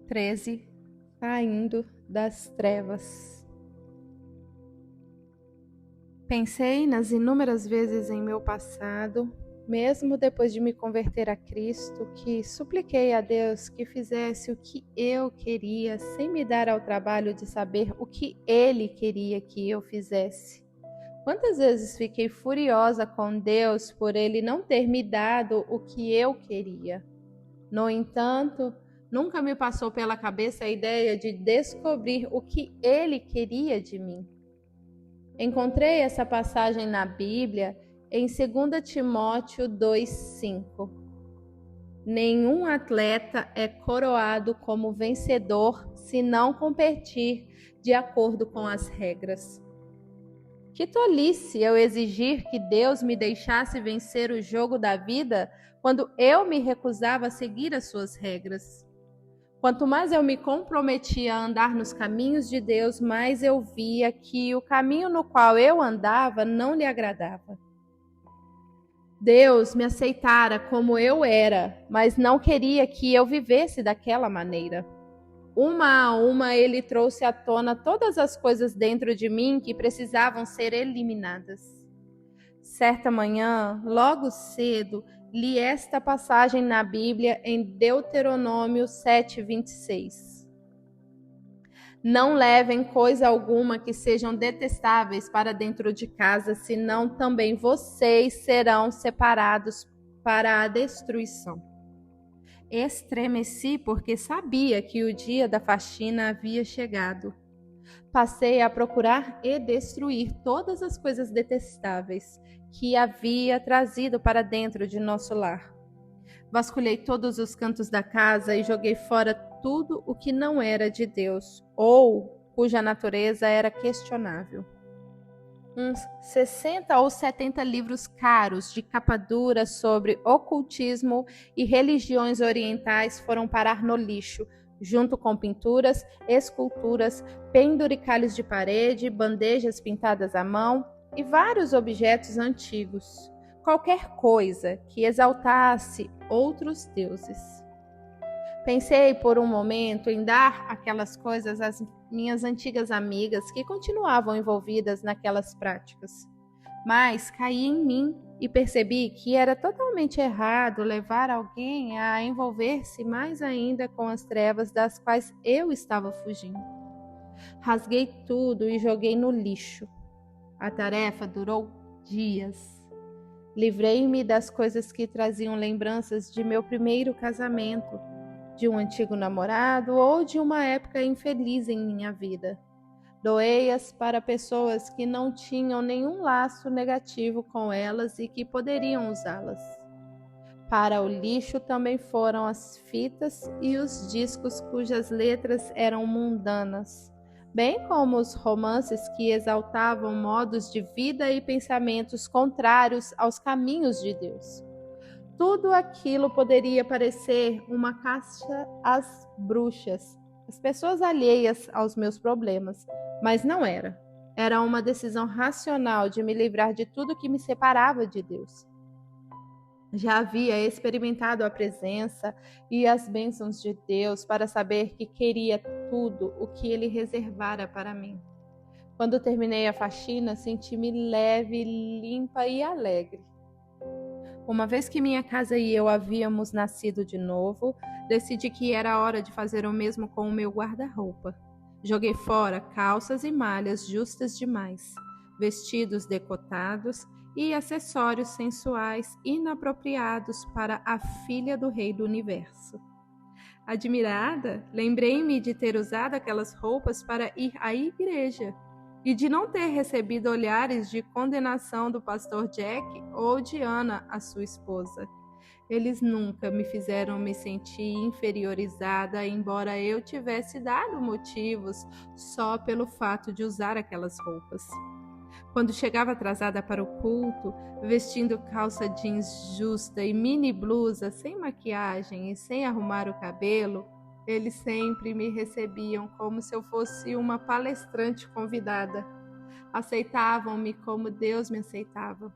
13. Caindo das trevas. Pensei nas inúmeras vezes em meu passado, mesmo depois de me converter a Cristo, que supliquei a Deus que fizesse o que eu queria, sem me dar ao trabalho de saber o que Ele queria que eu fizesse. Quantas vezes fiquei furiosa com Deus por Ele não ter me dado o que eu queria. No entanto, nunca me passou pela cabeça a ideia de descobrir o que Ele queria de mim. Encontrei essa passagem na Bíblia em 2 Timóteo 2,5. Nenhum atleta é coroado como vencedor se não competir de acordo com as regras. Que tolice eu exigir que Deus me deixasse vencer o jogo da vida quando eu me recusava a seguir as suas regras. Quanto mais eu me comprometia a andar nos caminhos de Deus, mais eu via que o caminho no qual eu andava não lhe agradava. Deus me aceitara como eu era, mas não queria que eu vivesse daquela maneira. Uma a uma, Ele trouxe à tona todas as coisas dentro de mim que precisavam ser eliminadas. Certa manhã, logo cedo, li esta passagem na Bíblia em Deuteronômio 7:26. Não levem coisa alguma que sejam detestáveis para dentro de casa, senão também vocês serão separados para a destruição. Estremeci porque sabia que o dia da faxina havia chegado. Passei a procurar e destruir todas as coisas detestáveis que havia trazido para dentro de nosso lar. Vasculhei todos os cantos da casa e joguei fora tudo o que não era de Deus ou cuja natureza era questionável. Uns 60 ou 70 livros caros de capa dura sobre ocultismo e religiões orientais foram parar no lixo, junto com pinturas, esculturas, penduricalhos de parede, bandejas pintadas à mão e vários objetos antigos. Qualquer coisa que exaltasse outros deuses. Pensei por um momento em dar aquelas coisas às minhas antigas amigas que continuavam envolvidas naquelas práticas. Mas caí em mim e percebi que era totalmente errado levar alguém a envolver-se mais ainda com as trevas das quais eu estava fugindo. Rasguei tudo e joguei no lixo. A tarefa durou dias. Livrei-me das coisas que traziam lembranças de meu primeiro casamento, de um antigo namorado ou de uma época infeliz em minha vida. Doei-as para pessoas que não tinham nenhum laço negativo com elas e que poderiam usá-las. Para o lixo também foram as fitas e os discos cujas letras eram mundanas, bem como os romances que exaltavam modos de vida e pensamentos contrários aos caminhos de Deus. Tudo aquilo poderia parecer uma caça às bruxas, as pessoas alheias aos meus problemas, mas não era. Era uma decisão racional de me livrar de tudo que me separava de Deus. Já havia experimentado a presença e as bênçãos de Deus para saber que queria tudo o que Ele reservara para mim. Quando terminei a faxina, senti-me leve, limpa e alegre. Uma vez que minha casa e eu havíamos nascido de novo, decidi que era hora de fazer o mesmo com o meu guarda-roupa. Joguei fora calças e malhas justas demais, vestidos decotados e acessórios sensuais inapropriados para a filha do Rei do Universo. Admirada, lembrei-me de ter usado aquelas roupas para ir à igreja e de não ter recebido olhares de condenação do pastor Jack ou de Ana, a sua esposa. Eles nunca me fizeram me sentir inferiorizada, embora eu tivesse dado motivos só pelo fato de usar aquelas roupas. Quando chegava atrasada para o culto, vestindo calça jeans justa e mini blusa, sem maquiagem e sem arrumar o cabelo, eles sempre me recebiam como se eu fosse uma palestrante convidada. Aceitavam-me como Deus me aceitava,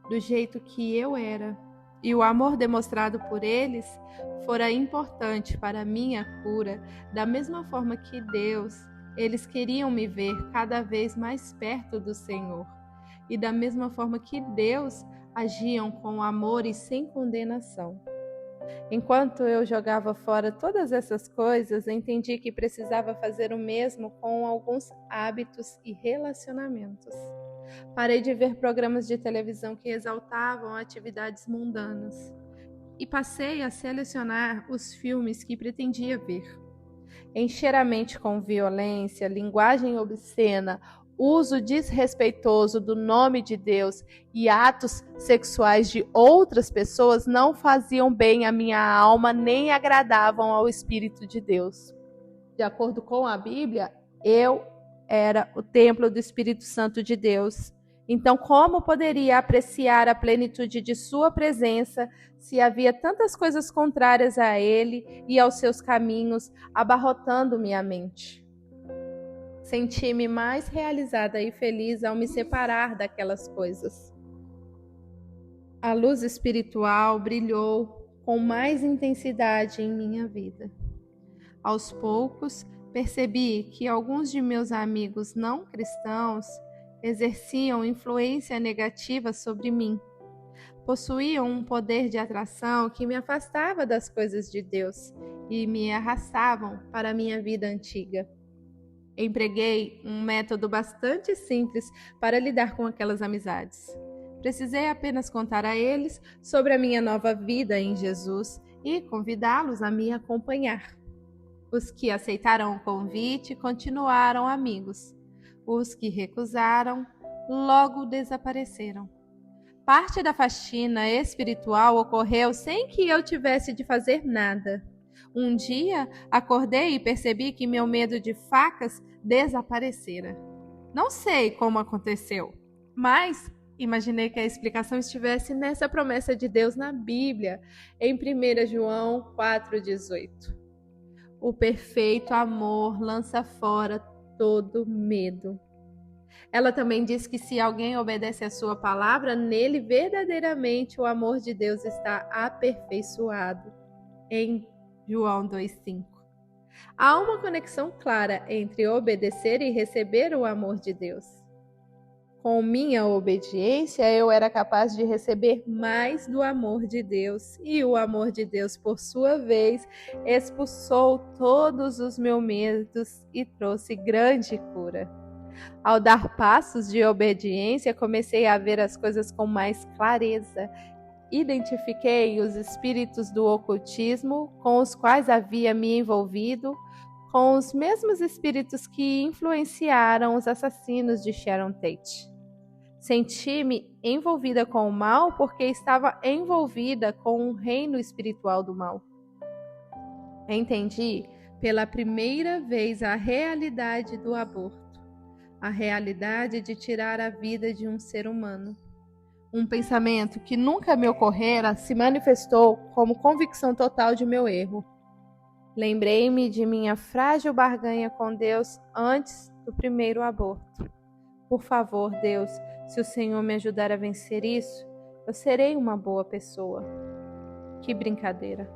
do jeito que eu era. e o amor demonstrado por eles fora importante para a minha cura, da mesma forma que eles queriam me ver cada vez mais perto do Senhor. E da mesma forma que Deus, agiam com amor e sem condenação. Enquanto eu jogava fora todas essas coisas, entendi que precisava fazer o mesmo com alguns hábitos e relacionamentos. Parei de ver programas de televisão que exaltavam atividades mundanas e passei a selecionar os filmes que pretendia ver. Encher a mente com violência, linguagem obscena, uso desrespeitoso do nome de Deus e atos sexuais de outras pessoas não faziam bem à minha alma nem agradavam ao Espírito de Deus. De acordo com a Bíblia, eu era o templo do Espírito Santo de Deus. Então, como poderia apreciar a plenitude de sua presença se havia tantas coisas contrárias a ele e aos seus caminhos, abarrotando minha mente? Senti-me mais realizada e feliz ao me separar daquelas coisas. A luz espiritual brilhou com mais intensidade em minha vida. Aos poucos, percebi que alguns de meus amigos não cristãos exerciam influência negativa sobre mim. Possuíam um poder de atração que me afastava das coisas de Deus e me arrastavam para a minha vida antiga. Empreguei um método bastante simples para lidar com aquelas amizades. Precisei apenas contar a eles sobre a minha nova vida em Jesus e convidá-los a me acompanhar. Os que aceitaram o convite continuaram amigos. Os que recusaram logo desapareceram. Parte da faxina espiritual ocorreu sem que eu tivesse de fazer nada. Um dia, acordei e percebi que meu medo de facas desaparecera. Não sei como aconteceu, mas imaginei que a explicação estivesse nessa promessa de Deus na Bíblia, em 1 João 4,18. O perfeito amor lança fora todo medo. Ela também diz que se alguém obedece à sua palavra, nele verdadeiramente o amor de Deus está aperfeiçoado. Em João 2,5. Há uma conexão clara entre obedecer e receber o amor de Deus. Com minha obediência, eu era capaz de receber mais do amor de Deus, e o amor de Deus, por sua vez, expulsou todos os meus medos e trouxe grande cura. Ao dar passos de obediência, comecei a ver as coisas com mais clareza. Identifiquei os espíritos do ocultismo com os quais havia me envolvido, com os mesmos espíritos que influenciaram os assassinos de Sharon Tate. Senti-me envolvida com o mal porque estava envolvida com um reino espiritual do mal. Entendi pela primeira vez a realidade do aborto, a realidade de tirar a vida de um ser humano. Um pensamento que nunca me ocorrera se manifestou como convicção total de meu erro. Lembrei-me de minha frágil barganha com Deus antes do primeiro aborto. Por favor, Deus, se o Senhor me ajudar a vencer isso, eu serei uma boa pessoa. Que brincadeira!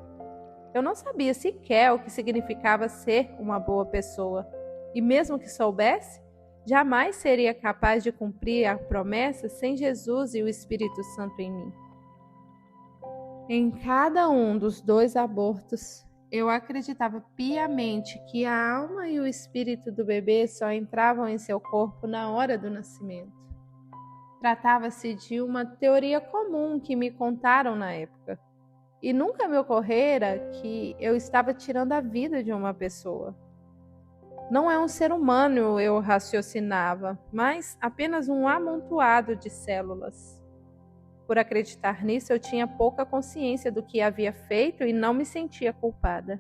Eu não sabia sequer o que significava ser uma boa pessoa. E mesmo que soubesse, jamais seria capaz de cumprir a promessa sem Jesus e o Espírito Santo em mim. Em cada um dos 2 abortos, eu acreditava piamente que a alma e o espírito do bebê só entravam em seu corpo na hora do nascimento. Tratava-se de uma teoria comum que me contaram na época, e nunca me ocorrera que eu estava tirando a vida de uma pessoa. Não é um ser humano, eu raciocinava, mas apenas um amontoado de células. Por acreditar nisso, eu tinha pouca consciência do que havia feito e não me sentia culpada.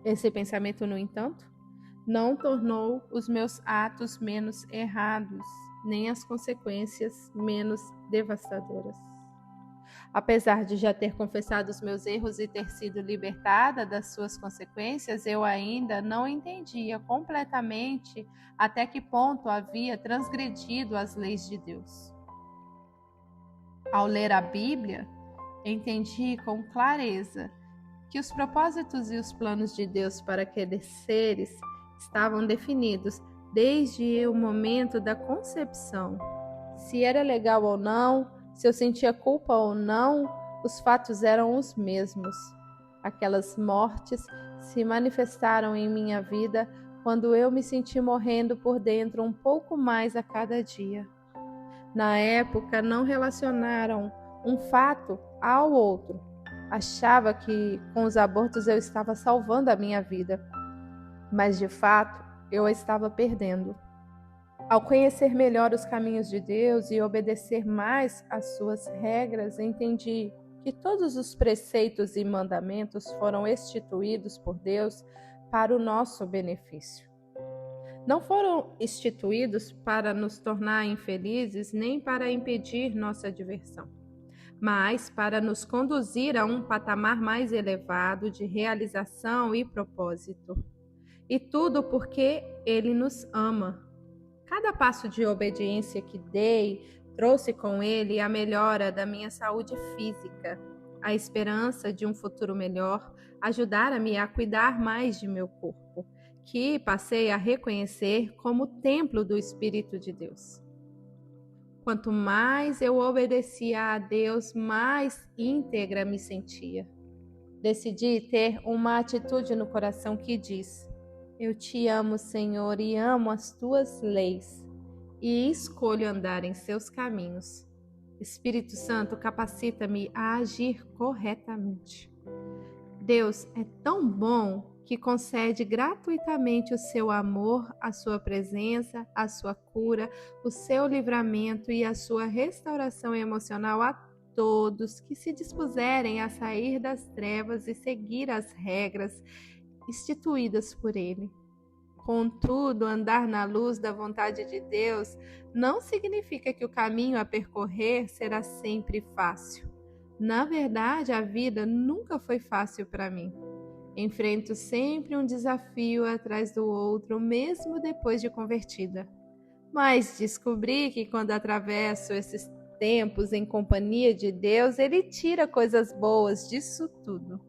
Esse pensamento, no entanto, não tornou os meus atos menos errados, nem as consequências menos devastadoras. Apesar de já ter confessado os meus erros e ter sido libertada das suas consequências, eu ainda não entendia completamente até que ponto havia transgredido as leis de Deus. Ao ler a Bíblia, entendi com clareza que os propósitos e os planos de Deus para aqueles seres estavam definidos desde o momento da concepção. Se era legal ou não, se eu sentia culpa ou não, os fatos eram os mesmos. Aquelas mortes se manifestaram em minha vida quando eu me senti morrendo por dentro um pouco mais a cada dia. Na época, não relacionaram um fato ao outro. Achava que com os abortos eu estava salvando a minha vida, mas de fato eu a estava perdendo. Ao conhecer melhor os caminhos de Deus e obedecer mais às suas regras, entendi que todos os preceitos e mandamentos foram instituídos por Deus para o nosso benefício. Não foram instituídos para nos tornar infelizes nem para impedir nossa diversão, mas para nos conduzir a um patamar mais elevado de realização e propósito. E tudo porque Ele nos ama. Cada passo de obediência que dei trouxe com ele a melhora da minha saúde física, a esperança de um futuro melhor, ajudara-me a cuidar mais de meu corpo, que passei a reconhecer como templo do Espírito de Deus. Quanto mais eu obedecia a Deus, mais íntegra me sentia. Decidi ter uma atitude no coração que diz: eu te amo, Senhor, e amo as tuas leis, e escolho andar em seus caminhos. Espírito Santo, capacita-me a agir corretamente. Deus é tão bom que concede gratuitamente o seu amor, a sua presença, a sua cura, o seu livramento e a sua restauração emocional a todos que se dispuserem a sair das trevas e seguir as regras instituídas por Ele. Contudo, andar na luz da vontade de Deus não significa que o caminho a percorrer será sempre fácil. Na verdade, a vida nunca foi fácil para mim. Enfrento sempre um desafio atrás do outro, mesmo depois de convertida. Mas descobri que quando atravesso esses tempos em companhia de Deus, Ele tira coisas boas disso tudo.